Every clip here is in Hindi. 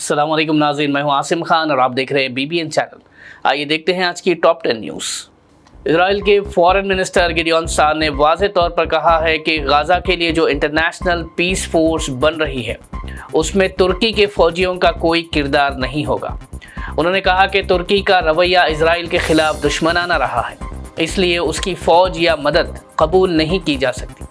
अस्सलाम वालेकुम नाज़रीन, मैं हूं आसिम खान और आप देख रहे हैं BBN चैनल। आइए देखते हैं आज की टॉप 10 न्यूज़। इजराइल के फॉरेन मिनिस्टर गिडियॉन सार ने वाज़ेह तौर पर कहा है कि गाज़ा के लिए जो इंटरनेशनल पीस फोर्स बन रही है उसमें तुर्की के फौजियों का कोई किरदार नहीं होगा। उन्होंने कहा कि तुर्की का रवैया इजराइल के खिलाफ दुश्मनाना रहा है, इसलिए उसकी फ़ौज या मदद कबूल नहीं की जा सकती।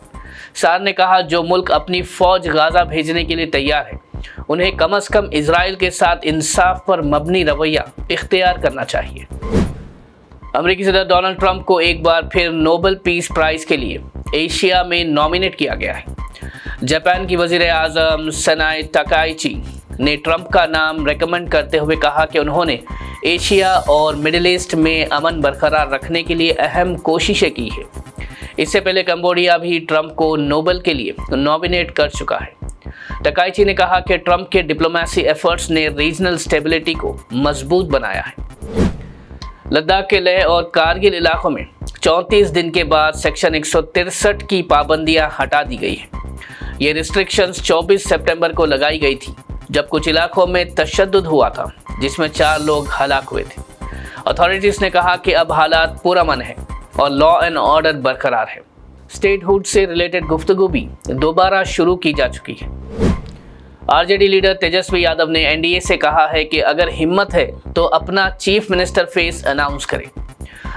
सार ने कहा जो मुल्क अपनी फ़ौज गाज़ा भेजने के लिए तैयार है उन्हें कम से कम इजराइल के साथ इंसाफ पर मबनी रवैया इख्तियार करना चाहिए। अमेरिकी सदर डोनाल्ड ट्रंप को एक बार फिर नोबेल पीस प्राइज़ के लिए एशिया में नॉमिनेट किया गया है। जापान की वज़ीर आज़म सनाए तकाइची ने ट्रंप का नाम रेकमेंड करते हुए कहा कि उन्होंने एशिया और मिडिल ईस्ट में अमन बरकरार रखने के लिए अहम कोशिशें की है। इससे पहले कंबोडिया भी ट्रंप को नोबेल के लिए नॉमिनेट कर चुका है। तकाइची ने कहा कि ट्रंप के डिप्लोमेसी एफर्ट्स ने रीजनल स्टेबिलिटी को मजबूत बनाया है। लद्दाख के लेह और कारगिल इलाकों में 34 दिन के बाद सेक्शन 163 की पाबंदियां हटा दी गई हैं। ये रिस्ट्रिक्शंस 24 सितंबर को लगाई गई थी, जब कुछ इलाकों में तशद्दुद हुआ था जिसमें 4 लोग हलाक हुए थे। अथॉरिटीज़ ने कहा कि अब हालात पुरअमन है और लॉ एंड ऑर्डर बरकरार है। स्टेटहुड से रिलेटेड गुफ्तगू भी दोबारा शुरू की जा चुकी है। आरजेडी लीडर तेजस्वी यादव ने एनडीए से कहा है कि अगर हिम्मत है तो अपना चीफ मिनिस्टर फेस अनाउंस करें।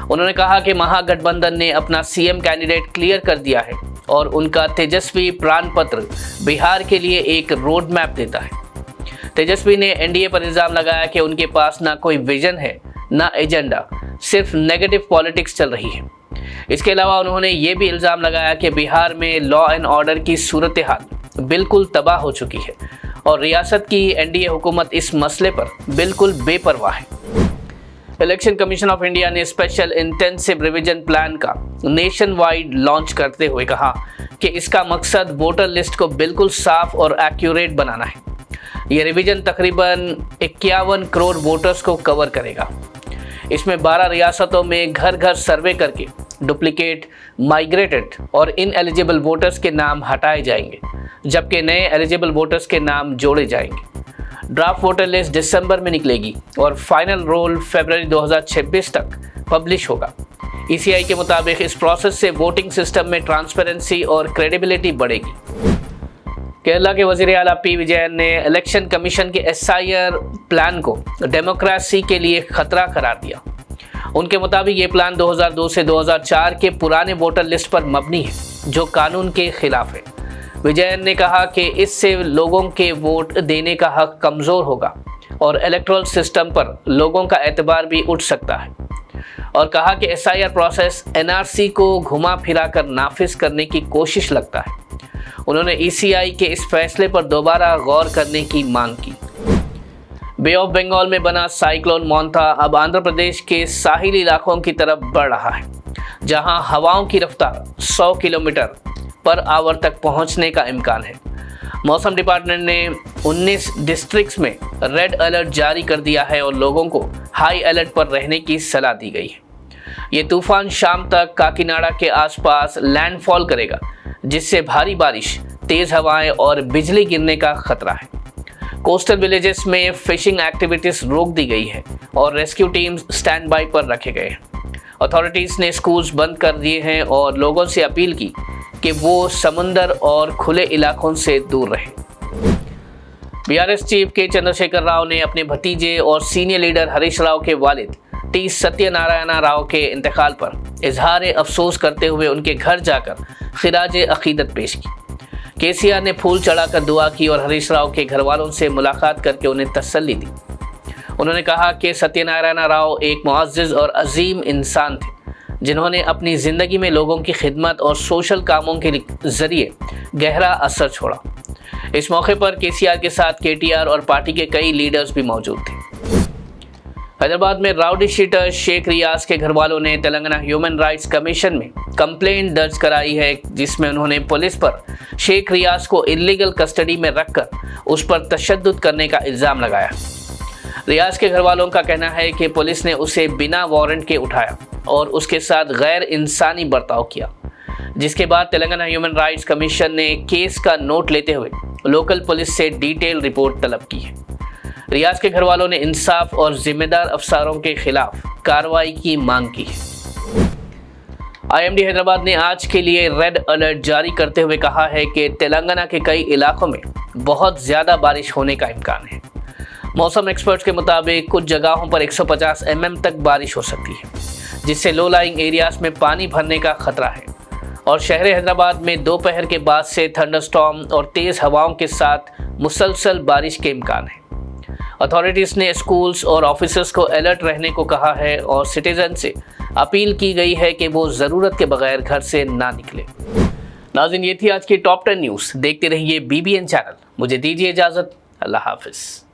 उन्होंने कहा कि महागठबंधन ने अपना सीएम कैंडिडेट क्लियर कर दिया है और उनका तेजस्वी प्राण पत्र बिहार के लिए एक रोड मैप देता है। तेजस्वी ने एनडीए पर इल्ज़ाम लगाया कि उनके पास ना कोई विजन है ना एजेंडा, सिर्फ नेगेटिव पॉलिटिक्स चल रही है। इसके अलावा उन्होंने ये भी इल्ज़ाम लगाया कि बिहार में लॉ एंड ऑर्डर की सूरत हाल बिल्कुल तबाह हो चुकी है और रियासत की एनडीए हुकूमत इस मसले पर बिल्कुल बेपरवाह है। इलेक्शन कमीशन ऑफ इंडिया ने स्पेशल इंटेंसिव रिवीजन प्लान का नेशन वाइड लॉन्च करते हुए कहा कि इसका मकसद वोटर लिस्ट को बिल्कुल साफ और एक्यूरेट बनाना है। ये रिवीजन तकरीबन 51 करोड़ वोटर्स को कवर करेगा। इसमें 12 रियासतों में घर घर सर्वे करके डुप्लीकेट, माइग्रेटेड और इनएलिजिबल वोटर्स के नाम हटाए जाएंगे, जबकि नए एलिजिबल वोटर्स के नाम जोड़े जाएंगे। ड्राफ्ट वोटर लिस्ट दिसंबर में निकलेगी और फाइनल रोल फरवरी 2026 तक पब्लिश होगा। ईसीआई के मुताबिक इस प्रोसेस से वोटिंग सिस्टम में ट्रांसपेरेंसी और क्रेडिबिलिटी बढ़ेगी। केरला के वज़ीर आला पी विजयन ने इलेक्शन कमीशन के एसआईआर प्लान को डेमोक्रेसी के लिए खतरा करार दिया। उनके मुताबिक ये प्लान 2002 से 2004 के पुराने वोटर लिस्ट पर मबनी है, जो कानून के खिलाफ है। विजयन ने कहा कि इससे लोगों के वोट देने का हक कमज़ोर होगा और इलेक्टोरल सिस्टम पर लोगों का एतबार भी उठ सकता है, और कहा कि एसआईआर प्रोसेस एनआरसी को घुमा फिरा कर नाफिज करने की कोशिश लगता है। उन्होंने ईसीआई के इस फैसले पर दोबारा गौर करने की मांग की। बे ऑफ बंगाल में बना साइक्लोन मोंथा अब आंध्र प्रदेश के साहिली इलाकों की तरफ बढ़ रहा है, जहां हवाओं की रफ्तार 100 किलोमीटर पर आवर तक पहुंचने का इम्कान है। मौसम डिपार्टमेंट ने 19 डिस्ट्रिक्ट्स में रेड अलर्ट जारी कर दिया है और लोगों को हाई अलर्ट पर रहने की सलाह दी गई है। ये तूफान शाम तक काकीनाडा के आसपास लैंडफॉल करेगा, जिससे भारी बारिश, तेज़ हवाएं और बिजली गिरने का खतरा है। कोस्टल विलेजेस में फिशिंग एक्टिविटीज रोक दी गई है और रेस्क्यू टीम्स स्टैंड बाय पर रखे गए हैं। अथॉरिटीज़ ने स्कूल्स बंद कर दिए हैं और लोगों से अपील की कि वो समुंदर और खुले इलाकों से दूर रहें। बीआरएस चीफ के चंद्रशेखर राव ने अपने भतीजे और सीनियर लीडर हरीश राव के वालिद टी सत्यनारायण राव के इंतकाल पर इजहार अफसोस करते हुए उनके घर जाकर खिराज अकीदत पेश की। केसीआर ने फूल चढ़ाकर दुआ की और हरीश राव के घर वालों से मुलाकात करके उन्हें तसल्ली दी। उन्होंने कहा कि सत्यनारायण राव एक मुअज़्ज़िज़ और अजीम इंसान थे, जिन्होंने अपनी ज़िंदगी में लोगों की खिदमत और सोशल कामों के ज़रिए गहरा असर छोड़ा। इस मौके पर केसीआर के साथ केटीआर और पार्टी के कई लीडर्स भी मौजूद थे। हैदराबाद में राउडी शीटर शेख रियाज के घर वालों ने तेलंगाना ह्यूमन राइट्स कमीशन में कंप्लेंट दर्ज कराई है, जिसमें उन्होंने पुलिस पर शेख रियाज को इल्लीगल कस्टडी में रखकर उस पर तशद्दुद करने का इल्ज़ाम लगाया। रियाज के घर वालों का कहना है कि पुलिस ने उसे बिना वारंट के उठाया और उसके साथ गैर इंसानी बर्ताव किया, जिसके बाद तेलंगाना ह्यूमन राइट्स कमीशन ने केस का नोट लेते हुए लोकल पुलिस से डिटेल रिपोर्ट तलब की है। रियाज के घर वालों ने इंसाफ और जिम्मेदार अफसरों के खिलाफ कार्रवाई की मांग की है। IMD हैदराबाद ने आज के लिए रेड अलर्ट जारी करते हुए कहा है कि तेलंगाना के कई इलाकों में बहुत ज़्यादा बारिश होने का इम्कान है। मौसम एक्सपर्ट्स के मुताबिक कुछ जगहों पर 150 mm तक बारिश हो सकती है, जिससे लो लाइंग एरियाज में पानी भरने का खतरा है और शहर हैदराबाद में दोपहर के बाद से थंडरस्टॉर्म और तेज़ हवाओं के साथ मुसलसल बारिश के इम्कान है। अथॉरिटीज़ ने स्कूल्स और ऑफिसेज को अलर्ट रहने को कहा है और सिटीजन से अपील की गई है कि वो ज़रूरत के बगैर घर से ना निकले। नाज़रीन, ये थी आज की टॉप 10 न्यूज़। देखते रहिए BBN चैनल। मुझे दीजिए इजाज़त। अल्लाह हाफिज़।